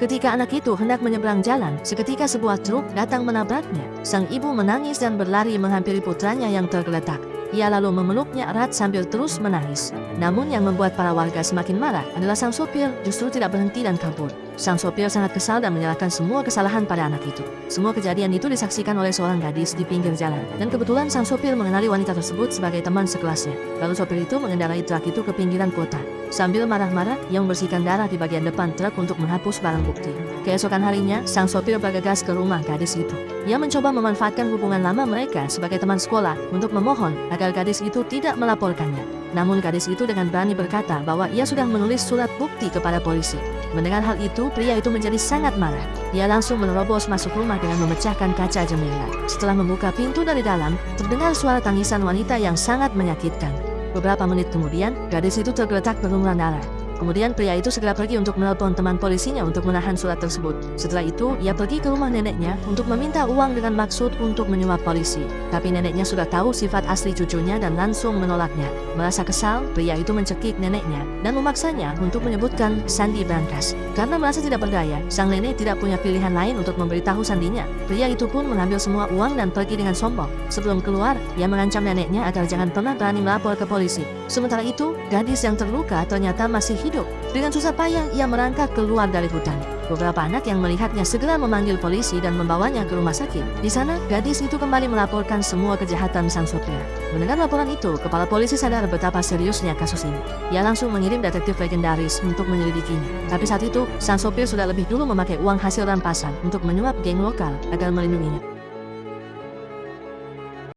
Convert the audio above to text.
Ketika anak itu hendak menyeberang jalan, seketika sebuah truk datang menabraknya. Sang ibu menangis dan berlari menghampiri putranya yang tergeletak. Ia lalu memeluknya erat sambil terus menangis. Namun yang membuat para warga semakin marah adalah sang sopir justru tidak berhenti dan kabur. Sang sopir sangat kesal dan menyalahkan semua kesalahan pada anak itu. Semua kejadian itu disaksikan oleh seorang gadis di pinggir jalan. Dan kebetulan sang sopir mengenali wanita tersebut sebagai teman sekelasnya. Lalu sopir itu mengendarai truk itu ke pinggiran kota. Sambil marah-marah, ia membersihkan darah di bagian depan truk untuk menghapus barang bukti. Keesokan harinya, sang sopir bergegas ke rumah gadis itu. Ia mencoba memanfaatkan hubungan lama mereka sebagai teman sekolah untuk memohon agar gadis itu tidak melaporkannya. Namun gadis itu dengan berani berkata bahwa ia sudah menulis surat bukti kepada polisi. Mendengar hal itu, pria itu menjadi sangat marah. Ia langsung menerobos masuk rumah dengan memecahkan kaca jendela. Setelah membuka pintu dari dalam, terdengar suara tangisan wanita yang sangat menyakitkan. Beberapa menit kemudian, gadis itu tergeletak berlumuran darah. Kemudian pria itu segera pergi untuk menelpon teman polisinya untuk menahan surat tersebut. Setelah itu, ia pergi ke rumah neneknya untuk meminta uang dengan maksud untuk menyuap polisi. Tapi neneknya sudah tahu sifat asli cucunya dan langsung menolaknya. Merasa kesal, pria itu mencekik neneknya dan memaksanya untuk menyebutkan sandi berangkas. Karena merasa tidak berdaya, sang nenek tidak punya pilihan lain untuk memberitahu sandinya. Pria itu pun mengambil semua uang dan pergi dengan sombong. Sebelum keluar, ia mengancam neneknya agar jangan pernah berani melapor ke polisi. Sementara itu, gadis yang terluka ternyata masih hidup. Dengan susah payah, ia merangkak keluar dari hutan. Beberapa anak yang melihatnya segera memanggil polisi dan membawanya ke rumah sakit. Di sana, gadis itu kembali melaporkan semua kejahatan sang sopir. Mendengar laporan itu, kepala polisi sadar betapa seriusnya kasus ini. Ia langsung mengirim detektif legendaris untuk menyelidikinya. Tapi saat itu, sang sopir sudah lebih dulu memakai uang hasil rampasan untuk menyuap geng lokal agar melindunginya.